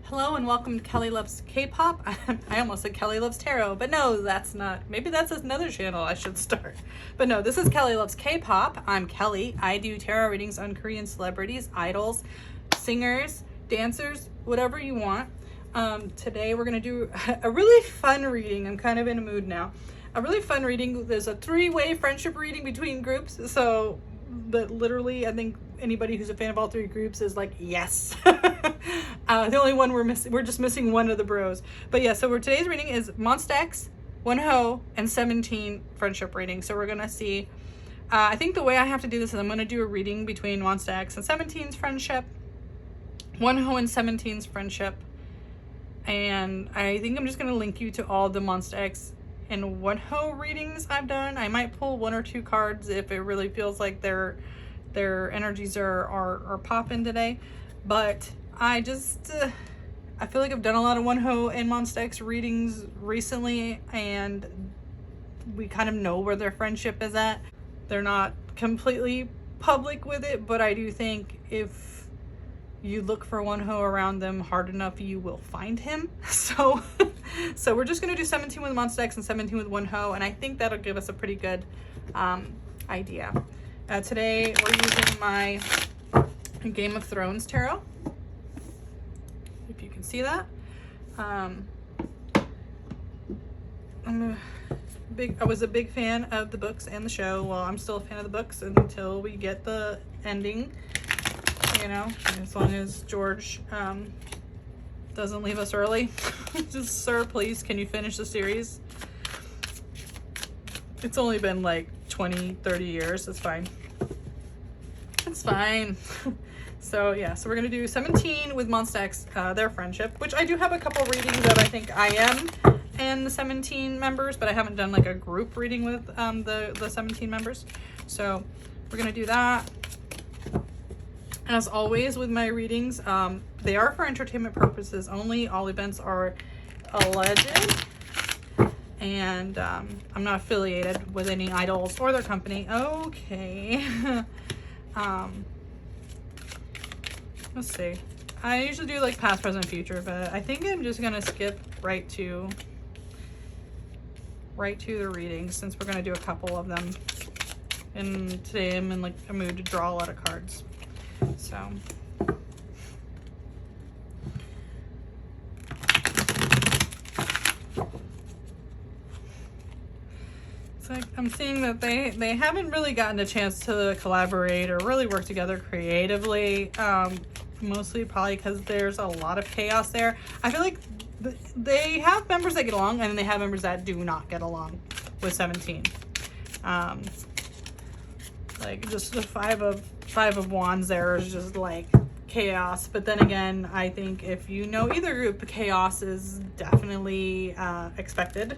Hello and welcome to Kelly Loves K-pop. I almost said Kelly Loves Tarot, but no, that's not. Maybe that's another channel I should start. But no, this is Kelly Loves K-pop. I'm Kelly. I do tarot readings on Korean celebrities, idols, singers, dancers, whatever you want. Today we're going to do a really fun reading. I'm kind of in a mood now. A really fun reading. There's a three-way friendship reading between groups. So, but literally, I think anybody who's a fan of all three groups is like, yes. The only one we're just missing one of the bros. But yeah, so today's reading is Monsta, Wonho, and 17 friendship reading. So we're gonna see. I think the way I have to do this is I'm gonna do a reading between Monsta and 17's friendship, Wonho and 17's friendship, and I think I'm just gonna link you to all the Monsta and Wonho readings I've done. I might pull one or two cards if it really feels like their energies are popping today, but I just I feel like I've done a lot of Wonho and Monsta readings recently, and we kind of know where their friendship is at. They're not completely public with it, but I do think if you look for Wonho around them hard enough, you will find him. So we're just gonna do 17 with Monsta and 17 with Wonho, and I think that'll give us a pretty good idea. Today we're using my Game of Thrones tarot, if you can see that. I was a big fan of the books and the show. Well, I'm still a fan of the books until we get the ending, you know, as long as George doesn't leave us early. Just, sir, please, can you finish the series? It's only been like 20-30 years. It's fine. It's fine. So yeah, so we're gonna do 17 with Monsta, their friendship, which I do have a couple readings that I think I am and the 17 members, but I haven't done like a group reading with the 17 members. So we're gonna do that. As always with my readings, they are for entertainment purposes only. All events are alleged, and I'm not affiliated with any idols or their company. Okay. Let's see. I usually do like past, present, future, but I think I'm just gonna skip right to the readings since we're gonna do a couple of them. And today I'm in like a mood to draw a lot of cards. So it's like I'm seeing that they haven't really gotten a chance to collaborate or really work together creatively. Mostly probably because there's a lot of chaos there. I feel like they have members that get along, and then they have members that do not get along with 17. Like just the five of wands there is just like chaos. But then again, I think if you know either group, chaos is definitely expected.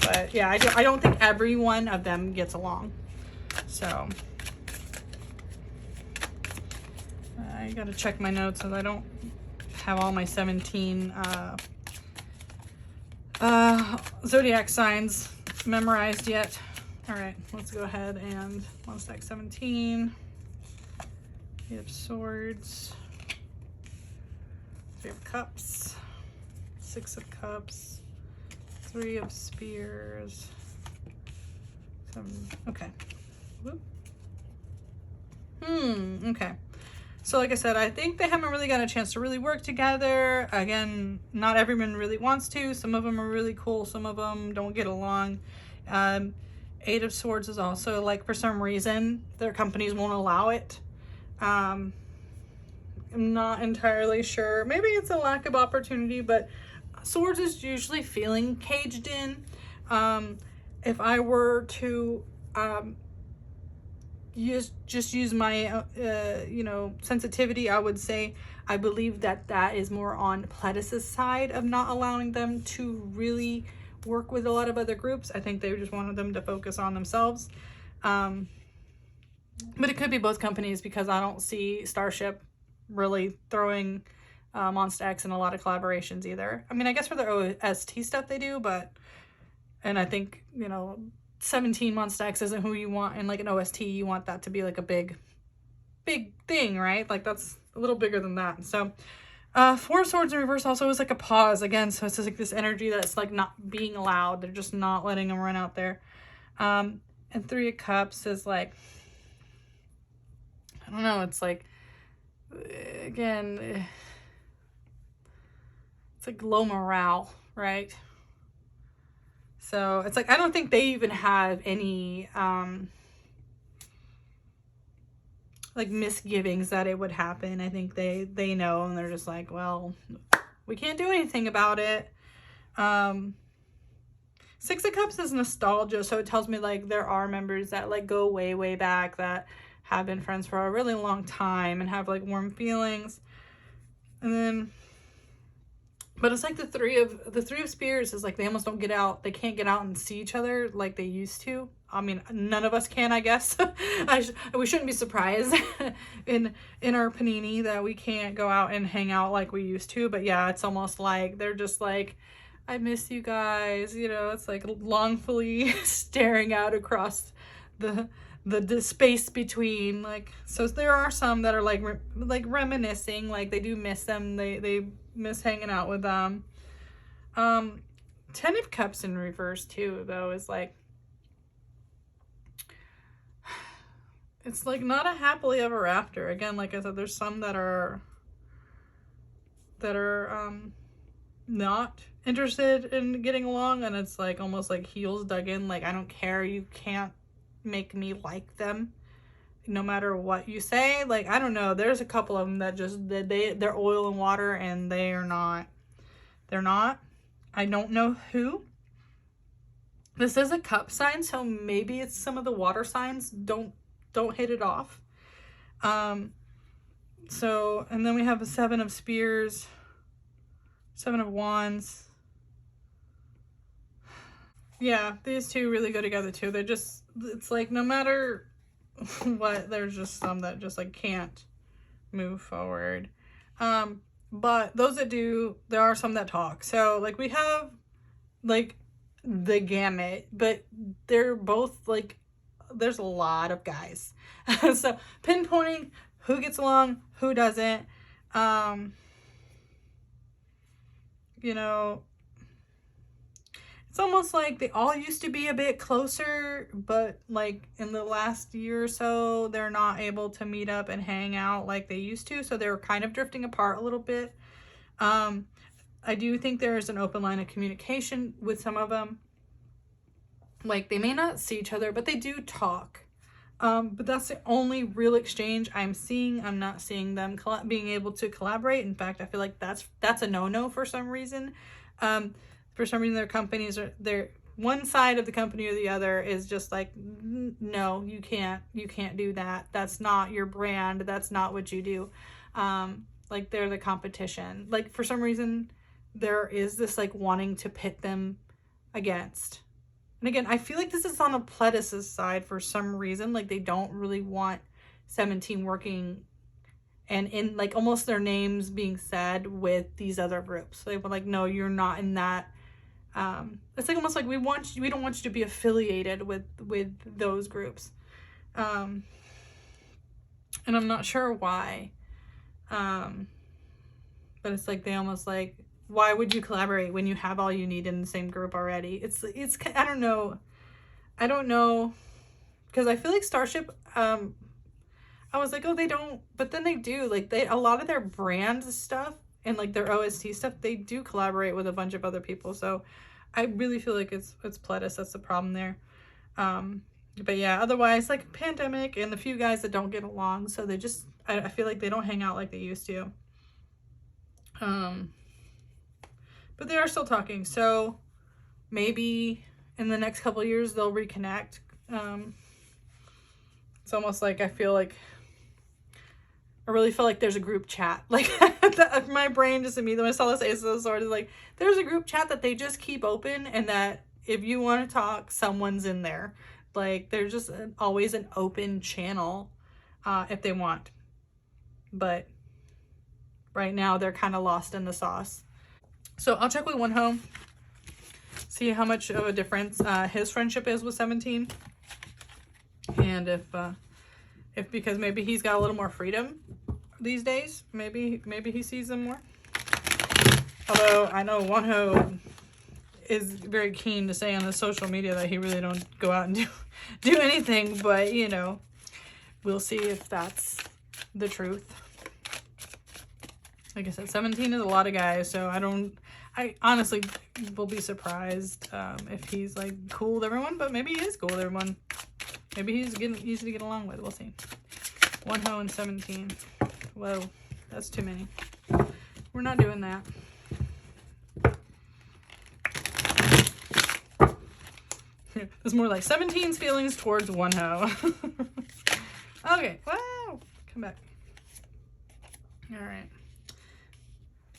But yeah, I don't think every one of them gets along. So I gotta check my notes as I don't have all my 17 zodiac signs memorized yet. All right, let's go ahead and Monsta 17, 8 of Swords, 3 of Cups, 6 of Cups, 3 of Spears, 7. Okay. Whoop. Okay. So like I said, I think they haven't really got a chance to really work together. Again, not everyone really wants to. Some of them are really cool. Some of them don't get along. 8 of Swords is also like, for some reason, their companies won't allow it. I'm not entirely sure. Maybe it's a lack of opportunity, but Swords is usually feeling caged in. If I were to use my you know, sensitivity, I would say I believe that is more on Pledis' side of not allowing them to really work with a lot of other groups. I think they just wanted them to focus on themselves, but it could be both companies, because I don't see Starship really throwing Monsta in a lot of collaborations either. I mean, I guess for their OST stuff they do, but, and I think, you know, 17 Monsta isn't who you want in like an OST. You want that to be like a big thing, right? Like that's a little bigger than that. So Four Swords in reverse also is like a pause again, so it's just like this energy that's like not being allowed. They're just not letting them run out there. And Three of Cups is like, I don't know, it's like, again, it's like low morale, right? So it's like, I don't think they even have any like misgivings that it would happen. I think they know, and they're just like, well, we can't do anything about it. Six of Cups is nostalgia, so it tells me like there are members that like go way back that have been friends for a really long time and have like warm feelings. And then, but it's like the three of Spears is like they almost don't get out. They can't get out and see each other like they used to. I mean, none of us can, I guess. We shouldn't be surprised in our panini that we can't go out and hang out like we used to. But yeah, it's almost like they're just like, I miss you guys. You know, it's like longfully staring out across the space between, like, so there are some that are like reminiscing, like they do miss them. They miss hanging out with them. Ten of Cups in reverse too, though, is like, it's like not a happily ever after. Again, like I said, there's some that are not interested in getting along, and it's like almost like heels dug in, like, I don't care, you can't make me like them no matter what you say. Like, I don't know, there's a couple of them that just they're oil and water, and they're not. I don't know who. This is a cup sign, so maybe it's some of the water signs don't hit it off. So, and then we have a Seven of Spears, Seven of Wands. Yeah, these two really go together too. They're just, it's like no matter what, there's just some that just like can't move forward. But those that do, there are some that talk. So like we have like the gamut, but they're both like, there's a lot of guys. So pinpointing who gets along, who doesn't, you know, it's almost like they all used to be a bit closer, but like in the last year or so, they're not able to meet up and hang out like they used to. So they're kind of drifting apart a little bit. I do think there is an open line of communication with some of them. Like they may not see each other, but they do talk. But that's the only real exchange I'm seeing. I'm not seeing them being able to collaborate. In fact, I feel like that's a no-no for some reason. For some reason, their companies are, they're one side of the company or the other is just like, no, you can't do that. That's not your brand. That's not what you do. Like they're the competition. Like for some reason, there is this like wanting to pit them against. And again, I feel like this is on a Pledis' side for some reason. Like they don't really want 17 working and in like almost their names being said with these other groups. They were like, no, you're not in that. It's like almost like we don't want you to be affiliated with those groups. And I'm not sure why. But it's like they almost like, why would you collaborate when you have all you need in the same group already? It's I don't know, because I feel like Starship, I was like, oh, they don't, but then they do. Like a lot of their brand stuff and like their OST stuff, they do collaborate with a bunch of other people. So I really feel like it's Pledis that's the problem there. But yeah, otherwise like pandemic and the few guys that don't get along, so they just, I feel like they don't hang out like they used to. But they are still talking, so maybe in the next couple of years they'll reconnect. It's almost like I really feel like there's a group chat. Like my brain just immediately when I saw this Ace of Swords, like there's a group chat that they just keep open, and that if you want to talk, someone's in there. Like there's just always an open channel if they want. But right now they're kind of lost in the sauce. So I'll check with Wonho, see how much of a difference his friendship is with 17, and if because maybe he's got a little more freedom these days, maybe he sees them more. Although I know Wonho is very keen to say on the social media that he really don't go out and do anything, but you know, we'll see if that's the truth. Like I said, 17 is a lot of guys, so I honestly will be surprised if he's like cool with everyone, but maybe he is cool with everyone. Maybe he's easy to get along with. We'll see. Wonho and 17. Whoa, that's too many. We're not doing that. It's more like 17's feelings towards Wonho. Okay, wow, come back. All right.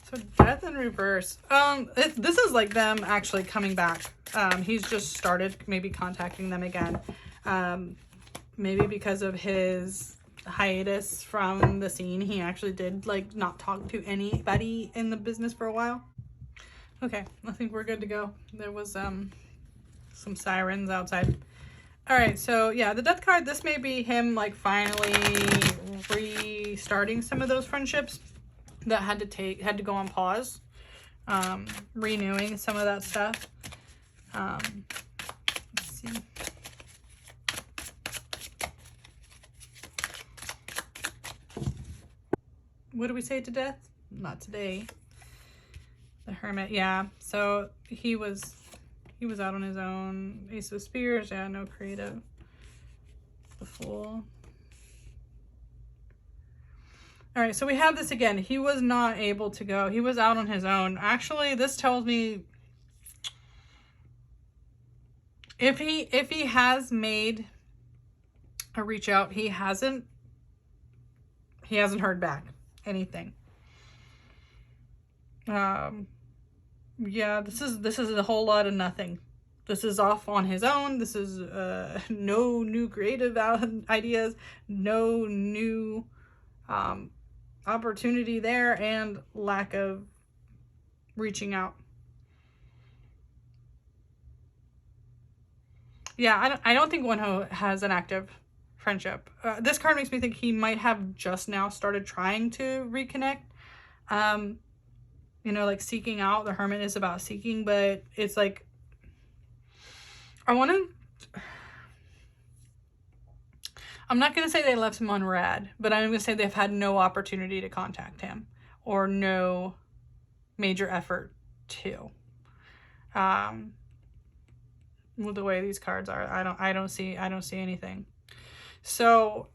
So death in reverse. This is like them actually coming back. He's just started maybe contacting them again. Maybe because of his hiatus from the scene, he actually did like not talk to anybody in the business for a while. Okay, I think we're good to go. There was some sirens outside. All right, so yeah, the death card, this may be him like finally restarting some of those friendships that had to go on pause, renewing some of that stuff. Let's see. What do we say to death? Not today. The Hermit, yeah. So he was out on his own. Ace of Spears, yeah, no creative. The Fool. All right, so we have this again. He was not able to go. He was out on his own. Actually, this tells me if he has made a reach out, he hasn't heard anything. Yeah, this is a whole lot of nothing. This is off on his own. This is no new creative ideas, no new opportunity there, and lack of reaching out. Yeah, I don't think Wonho has an active friendship. This card makes me think he might have just now started trying to reconnect. You know, like seeking out. The Hermit is about seeking, but it's like, I'm not going to say they left him on red, but I'm going to say they've had no opportunity to contact him or no major effort to. With the way these cards are, I don't see anything. So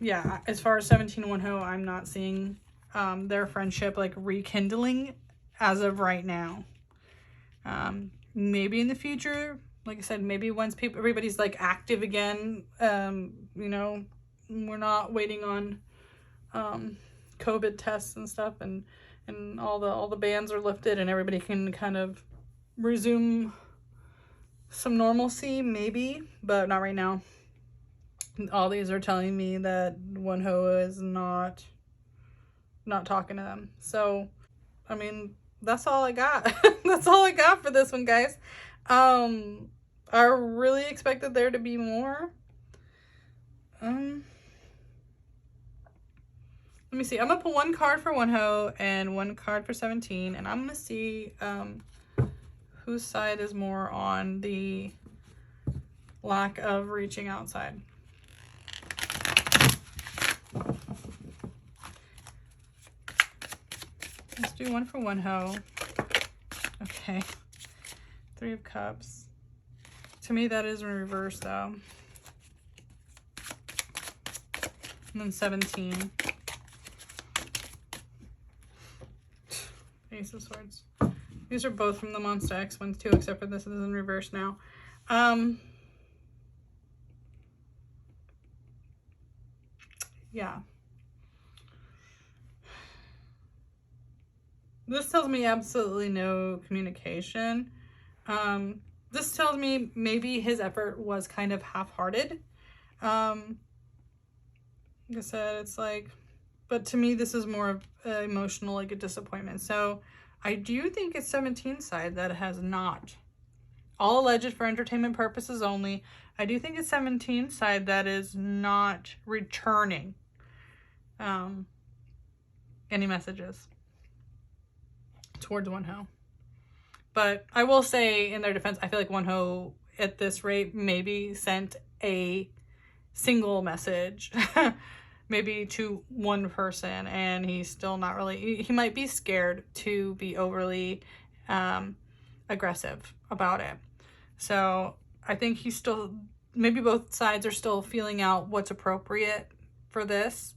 yeah, as far as 17 Wonho, I'm not seeing their friendship like rekindling as of right now. Maybe in the future, like I said, maybe once everybody's like active again, you know, we're not waiting on COVID tests and stuff, and all the bans are lifted and everybody can kind of resume some normalcy, maybe, but not right now. All these are telling me that Wonho is not talking to them. So, I mean, that's all I got. That's all I got for this one, guys. I really expected there to be more. Let me see. I'm gonna put one card for Wonho and one card for 17, and I'm gonna see whose side is more on the lack of reaching outside. Let's do one for Wonho. Okay. 3 of Cups. To me, that is in reverse, though. And then 17. Ace of Swords. These are both from the Monsta X ones, too, except for this is in reverse now. Yeah. This tells me absolutely no communication. This tells me maybe his effort was kind of half-hearted. Like I said, it's like, but to me, this is more of emotional, like a disappointment. So I do think it's 17's side that has not. All alleged for entertainment purposes only. I do think it's 17's side that is not returning any messages towards Wonho. But I will say, in their defense, I feel like Wonho at this rate maybe sent a single message maybe to one person, and he's still not really, he might be scared to be overly aggressive about it. So I think he's still, maybe both sides are still feeling out what's appropriate for this.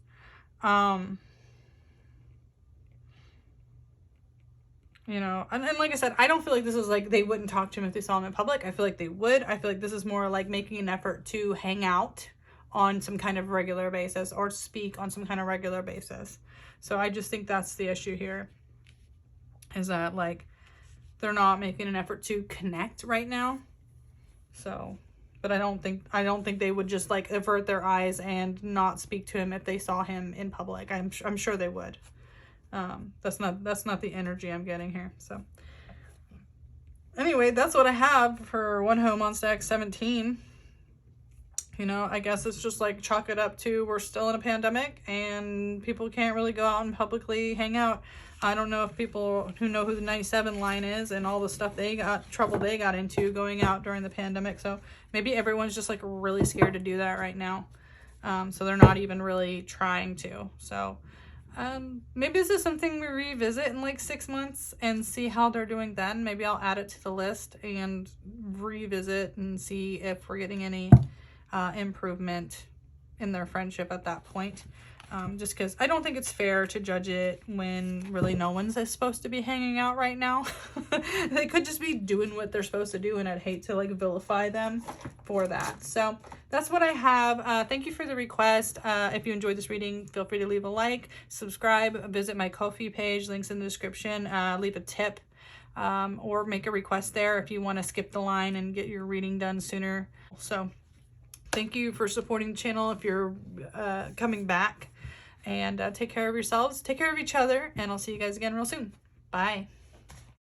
You know, and like I said, I don't feel like this is like they wouldn't talk to him if they saw him in public. I feel like they would. I feel like this is more like making an effort to hang out on some kind of regular basis or speak on some kind of regular basis. So I just think that's the issue here, is that like they're not making an effort to connect right now. So, but I don't think they would just like avert their eyes and not speak to him if they saw him in public. I'm sure they would. That's not the energy I'm getting here. So anyway, that's what I have for Wonho Monsta X 17. You know, I guess it's just like chalk it up to we're still in a pandemic and people can't really go out and publicly hang out. I don't know if people who know who the 97 line is and all the stuff trouble they got into going out during the pandemic. So maybe everyone's just like really scared to do that right now. So they're not even really trying to. So maybe this is something we revisit in like 6 months and see how they're doing then. Maybe I'll add it to the list and revisit and see if we're getting any improvement in their friendship at that point. Just because I don't think it's fair to judge it when really no one's supposed to be hanging out right now. They could just be doing what they're supposed to do, and I'd hate to like vilify them for that. So that's what I have. Thank you for the request. If you enjoyed this reading, feel free to leave a like, subscribe, visit my Ko-fi page, links in the description, leave a tip, or make a request there if you want to skip the line and get your reading done sooner. So thank you for supporting the channel if you're coming back. And take care of yourselves, take care of each other, and I'll see you guys again real soon. Bye.